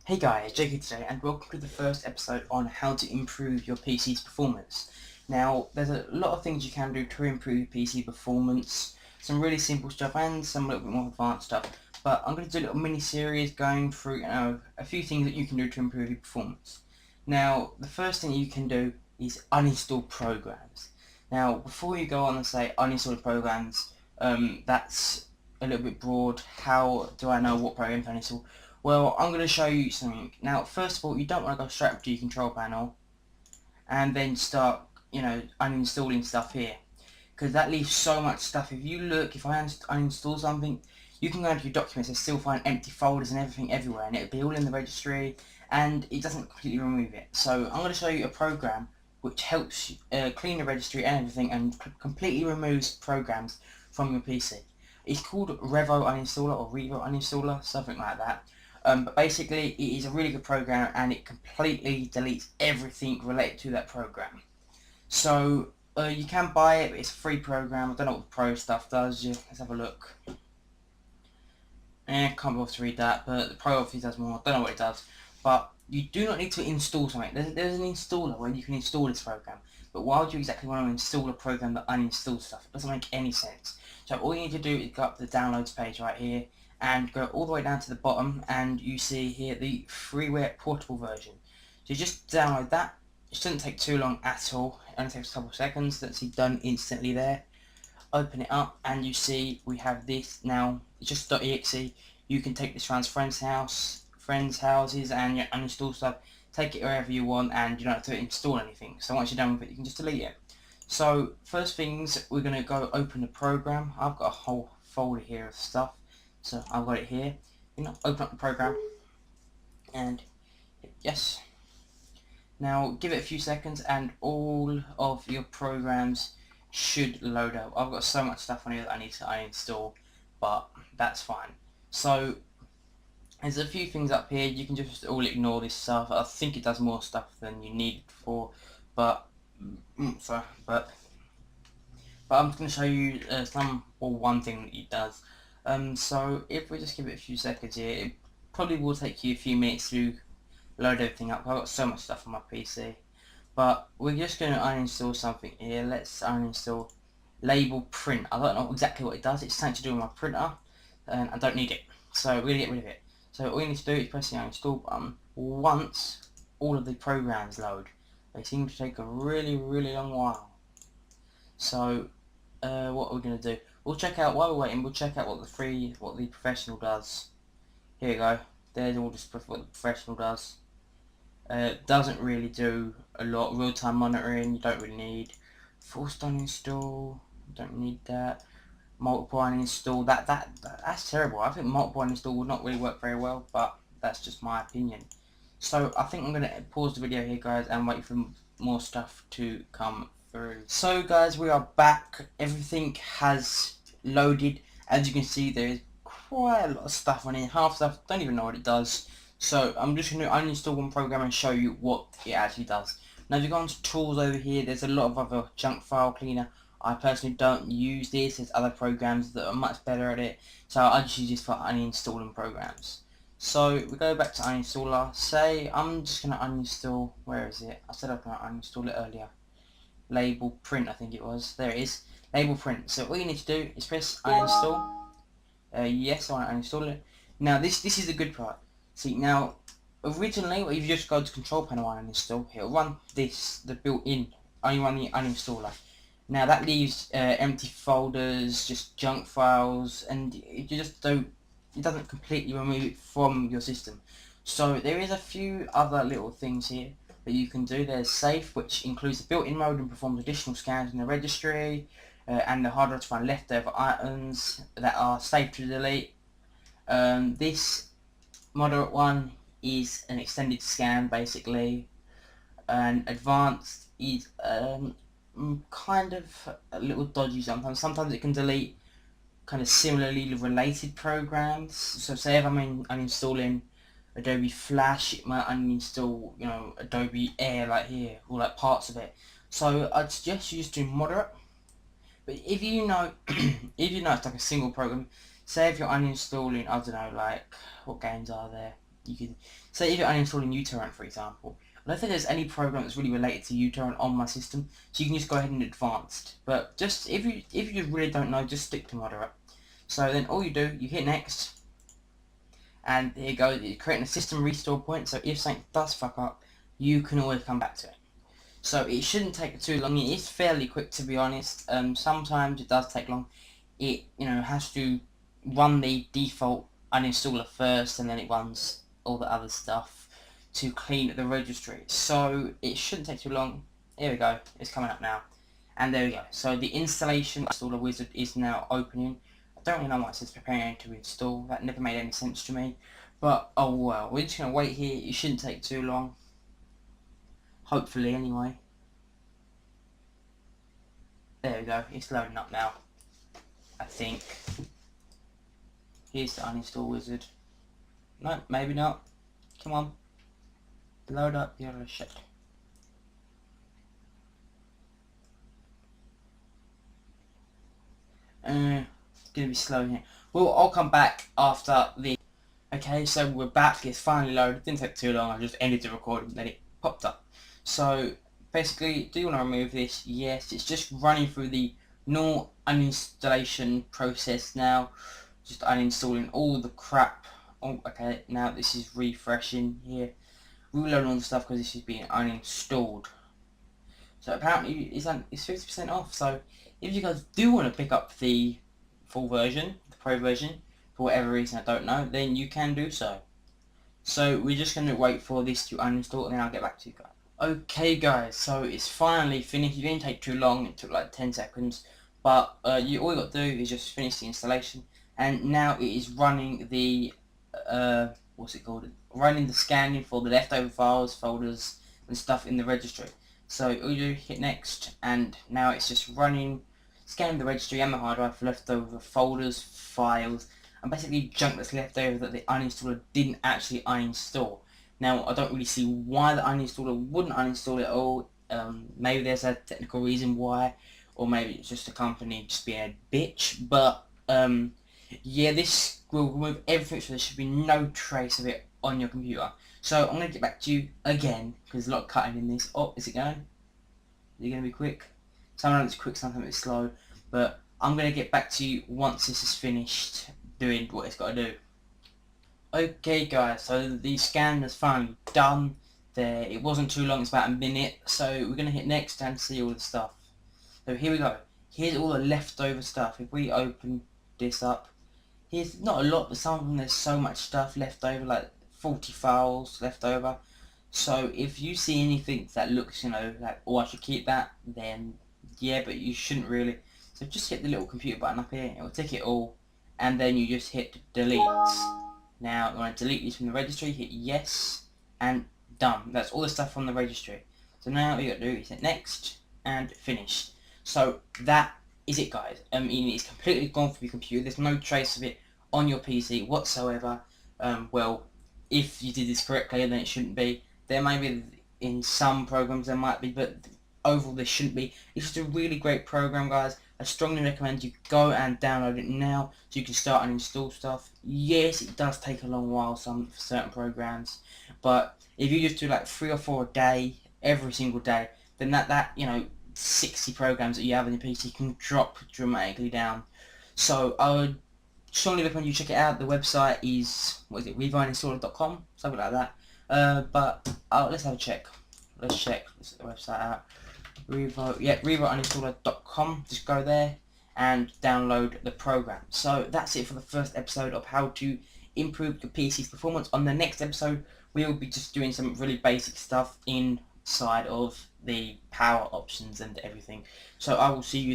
Hey guys, Jake here today, and welcome to the first episode on how to improve your PC's performance. Now, there's a lot of things you can do to improve your PC performance, some really simple stuff and some a little bit more advanced stuff, but I'm going to do a little mini-series going through a few things that you can do to improve your performance. Now, the first thing you can do is uninstall programs. Now, before you go on and say uninstall programs, that's a little bit broad. How do I know what program to uninstall? Well, I'm going to show you something. Now, first of all, you don't want to go straight up to your control panel and then start, uninstalling stuff here. Because that leaves so much stuff. If I uninstall something, you can go into your documents and still find empty folders and everything everywhere. And it'll be all in the registry and it doesn't completely remove it. So I'm going to show you a program which helps clean the registry and everything and completely removes programs from your PC. It's called Revo Uninstaller or Revo Uninstaller, something like that. But basically, it is a really good program and it completely deletes everything related to that program. So you can buy it, but it's a free program. I don't know what the pro stuff does. Let's have a look. Can't bother to read that, but the pro obviously does more. I don't know what it does. But you do not need to install something. There's an installer where you can install this program. But why would you exactly want to install a program that uninstalls stuff? It doesn't make any sense. So all you need to do is go up to the downloads page right here and go all the way down to the bottom, and you see here the freeware portable version. So you just download that. It shouldn't take too long at all. It only takes a couple of seconds. That's done instantly there. Open it up and you see we have this now. It's just .exe. You can take this around friends' houses, and you uninstall stuff. Take it wherever you want, and you don't have to install anything. So once you're done with it, you can just delete it. So first things, we're gonna go open the program. I've got a whole folder here of stuff, so I've got it here. Open up the program and hit yes. Now give it a few seconds, and all of your programs should load up. I've got so much stuff on here that I need to uninstall, but that's fine. So there's a few things up here. You can just all ignore this stuff. I think it does more stuff than you need it for, but I'm just going to show you one thing that it does. So if we just give it a few seconds here, it probably will take you a few minutes to load everything up. I've got so much stuff on my PC, but we're just going to uninstall something here. Let's uninstall label print. I don't know exactly what it does. It's something to do with my printer, and I don't need it, so we're going to get rid of it. So all you need to do is press the uninstall button once all of the programs load. They seem to take a really long while. So what are we going to do? We'll check out, while we're waiting, we'll check out what the professional does. Here we go. There's all just what the professional does. Doesn't really do a lot. Real-time monitoring, you don't really need. Forced uninstall, don't need that. Multiple uninstall, that's terrible. I think multiple uninstall would not really work very well, but that's just my opinion. So I think I'm going to pause the video here, guys, and wait for more stuff to come through. So guys, we are back. Everything has loaded. As you can see, there is quite a lot of stuff on here. Half stuff, don't even know what it does. So I'm just going to uninstall one program and show you what it actually does. Now if you go onto tools over here, there's a lot of other junk file cleaner. I personally don't use this. There's other programs that are much better at it. So I just use this for uninstalling programs. So we go back to uninstaller. Say I'm just going to uninstall, where is it? I said I was going to uninstall it earlier. Label print, I think it was. There it is. Label print. So all you need to do is press uninstall. Yes, I want to uninstall it. Now this is the good part. See, now originally if you just go to control panel and uninstall, it'll run this, the built-in, only run the uninstaller. Now that leaves empty folders, just junk files, and it doesn't completely remove it from your system. So there is a few other little things here that you can do. There's safe, which includes the built-in mode and performs additional scans in the registry, and the hard drive to find leftover items that are safe to delete. This moderate one is an extended scan basically, and advanced is kind of a little dodgy sometimes. Sometimes it can delete kind of similarly related programs. So say if I'm uninstalling Adobe Flash, it might uninstall, Adobe Air like here, or like parts of it. So I'd suggest you just do moderate. But if you know, if you know it's like a single program, say if you're uninstalling, I don't know, like, what games are there? You can say if you're uninstalling uTorrent, for example. I don't think there's any program that's really related to uTorrent on my system, so you can just go ahead and advanced. But just if you just really don't know, just stick to moderate. So then all you do, you hit next, and here you go. You're creating a system restore point. So if something does fuck up, you can always come back to it. So it shouldn't take too long. It is fairly quick, to be honest. Sometimes it does take long. It has to run the default uninstaller first, and then it runs all the other stuff to clean the registry. So it shouldn't take too long. Here we go. It's coming up now. And there we go. So the installation installer wizard is now opening. I don't really know why it says preparing to install. That never made any sense to me. But oh well. We're just going to wait here. It shouldn't take too long. Hopefully anyway. There we go. It's loading up now. I think. Here's the uninstall wizard. No, maybe not. Come on. Load up your shit. It's gonna be slow here. Well, I'll come back after the... Okay, so we're back. It's finally loaded. Didn't take too long. I just ended the recording and then it popped up. So, basically, do you want to remove this? Yes, it's just running through the normal uninstallation process now. Just uninstalling all the crap. Oh, okay, now this is refreshing here. Reloading all the stuff because this is being uninstalled. So apparently it's 50% off. So if you guys do want to pick up the full version, the pro version, for whatever reason I don't know, then you can do so. So we're just going to wait for this to uninstall and then I'll get back to you guys. Okay guys, so it's finally finished. It didn't take too long. It took like 10 seconds. But all you got to do is just finish the installation. And now it is running the, what's it called? Running the scanning for the leftover files, folders, and stuff in the registry. So all you do, hit next, and now it's just running, scanning the registry and the hard drive for leftover folders, files, and basically junk that's left over that the uninstaller didn't actually uninstall. Now, I don't really see why the uninstaller wouldn't uninstall it all. Maybe there's a technical reason why, or maybe it's just a company just being a bitch, but yeah, this will remove everything, so there should be no trace of it on your computer. So I'm going to get back to you again, because there's a lot of cutting in this. Oh, is it going? Is it going to be quick? Sometimes it's quick, sometimes it's slow. But I'm going to get back to you once this is finished doing what it's got to do. Okay guys, so the scan is finally done. There, it wasn't too long, it's about a minute. So we're going to hit next and see all the stuff. So here we go. Here's all the leftover stuff. If we open this up, here's not a lot, but some of them there's so much stuff left over, like 40 files left over. So if you see anything that looks, like, oh, I should keep that, then yeah, but you shouldn't really. So just hit the little computer button up here, it will tick it all, and then you just hit delete. Now you want to delete these from the registry, hit yes, and done. That's all the stuff from the registry. So now all you got to do is hit next and finish. So that is it guys. I mean, it's completely gone from your computer. There's no trace of it on your PC whatsoever. Well, if you did this correctly, then it shouldn't be. There may be in some programs there might be, but overall there shouldn't be. It's just a really great program guys. I strongly recommend you go and download it now so you can start and install stuff. Yes, it does take a long while for certain programs, but if you just do like 3 or 4 a day, every single day, then that 60 programs that you have on your PC can drop dramatically down. So I would strongly recommend you check it out. The website is, Uninstall.com, something like that. But let's have a check. Let's check the website out. Uninstall.com. Just go there and download the program. So that's it for the first episode of how to improve your PC's performance. On the next episode, we will be just doing some really basic stuff inside of the power options and everything. So I will see you